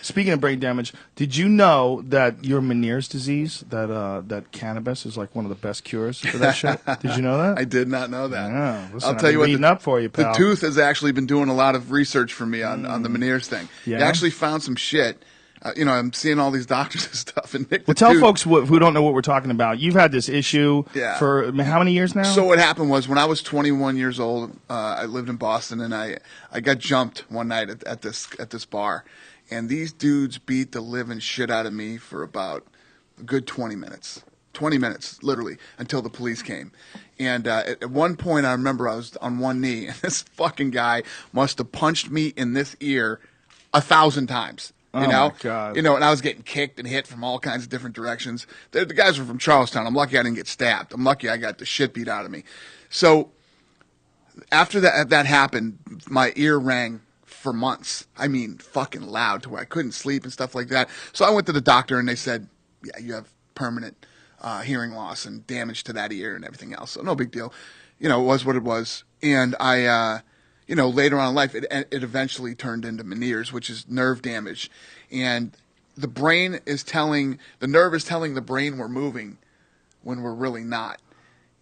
Speaking of brain damage, did you know that your Meniere's disease, that cannabis is like one of the best cures for that shit? Did you know that? I did not know that. Yeah, listen, I'll tell you what, beating up for you, pal. the tooth has actually been doing a lot of research for me on the Meniere's thing. Yeah? They actually found some shit. I'm seeing all these doctors and stuff. And Nick, well, tell folks who don't know what we're talking about. You've had this issue for how many years now? So what happened was when I was 21 years old, I lived in Boston, and I got jumped one night at this bar, and these dudes beat the living shit out of me for about a good 20 minutes. 20 minutes, literally, until the police came. And at one point, I remember I was on one knee, and this fucking guy must have punched me in this ear 1,000 times. You know, my God. and I was getting kicked and hit from all kinds of different directions. The guys were from Charlestown. I'm lucky I didn't get stabbed. I'm lucky I got the shit beat out of me. So after that happened, my ear rang for months. I mean, fucking loud to where I couldn't sleep and stuff like that. So I went to the doctor and they said, yeah, you have permanent hearing loss and damage to that ear and everything else. So no big deal. It was what it was. And I later on in life, it eventually turned into Meniere's, which is nerve damage. And the nerve is telling the brain we're moving when we're really not.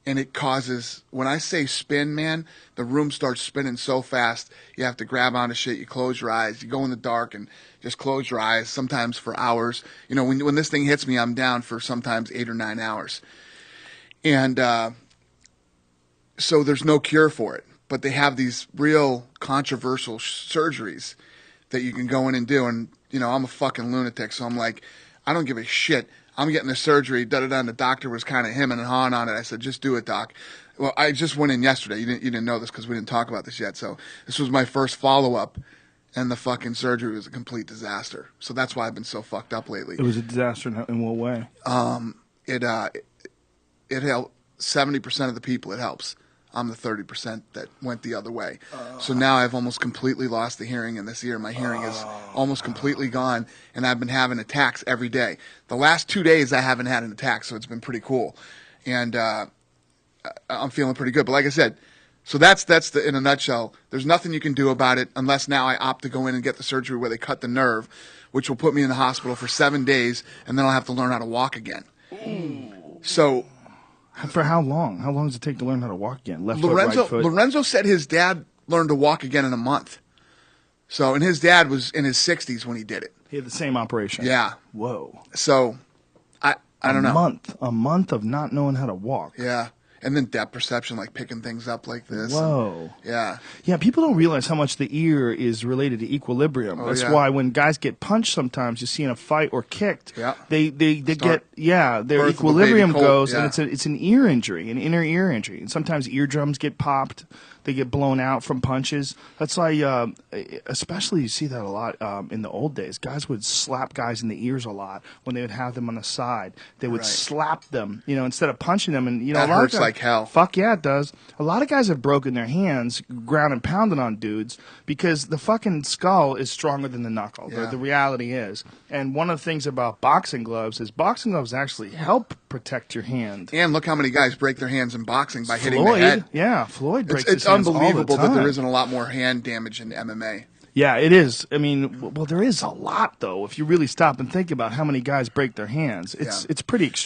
And it causes, when I say spin, man, the room starts spinning so fast, you have to grab onto shit, you close your eyes, you go in the dark and just close your eyes, sometimes for hours. When this thing hits me, I'm down for sometimes 8 or 9 hours. And so there's no cure for it. But they have these real controversial surgeries that you can go in and do. And, I'm a fucking lunatic. So I'm like, I don't give a shit. I'm getting the surgery, da-da-da. And the doctor was kind of hemming and hawing on it. I said, just do it, doc. Well, I just went in yesterday. You didn't know this because we didn't talk about this yet. So this was my first follow-up. And the fucking surgery was a complete disaster. So that's why I've been so fucked up lately. It was a disaster in what way? It helped 70% of the people it helps. I'm the 30% that went the other way. So now I've almost completely lost the hearing in this ear. My hearing is almost completely gone, and I've been having attacks every day. The last 2 days I haven't had an attack, so it's been pretty cool. And I'm feeling pretty good. But like I said, so that's in a nutshell. There's nothing you can do about it unless now I opt to go in and get the surgery where they cut the nerve, which will put me in the hospital for 7 days, and then I'll have to learn how to walk again. Ooh. So... For how long? How long does it take to learn how to walk again? Left foot, right foot? Lorenzo said his dad learned to walk again in a month. So, and his dad was in his 60s when he did it. He had the same operation. Yeah. Whoa. So, I don't know. A month of not knowing how to walk. Yeah. And then depth perception, like picking things up like this. Whoa. Yeah. Yeah, people don't realize how much the ear is related to equilibrium. That's why when guys get punched sometimes, you see in a fight or kicked, they get, their equilibrium goes, and it's an ear injury, an inner ear injury. And sometimes eardrums get popped. They get blown out from punches. That's why, especially you see that a lot in the old days. Guys would slap guys in the ears a lot when they would have them on the side. They would slap them, instead of punching them. And that hurts like hell. Fuck yeah, it does. A lot of guys have broken their hands ground and pounding on dudes because the fucking skull is stronger than the knuckle. Yeah. The reality is. And one of the things about boxing gloves is boxing gloves actually help protect your hand. And look how many guys break their hands in boxing by hitting the head. Yeah, Floyd breaks his hands all unbelievable the time. that there isn't a lot more hand damage in MMA. Yeah, it is. I mean, well, there is a lot, though. If you really stop and think about how many guys break their hands, it's pretty extreme.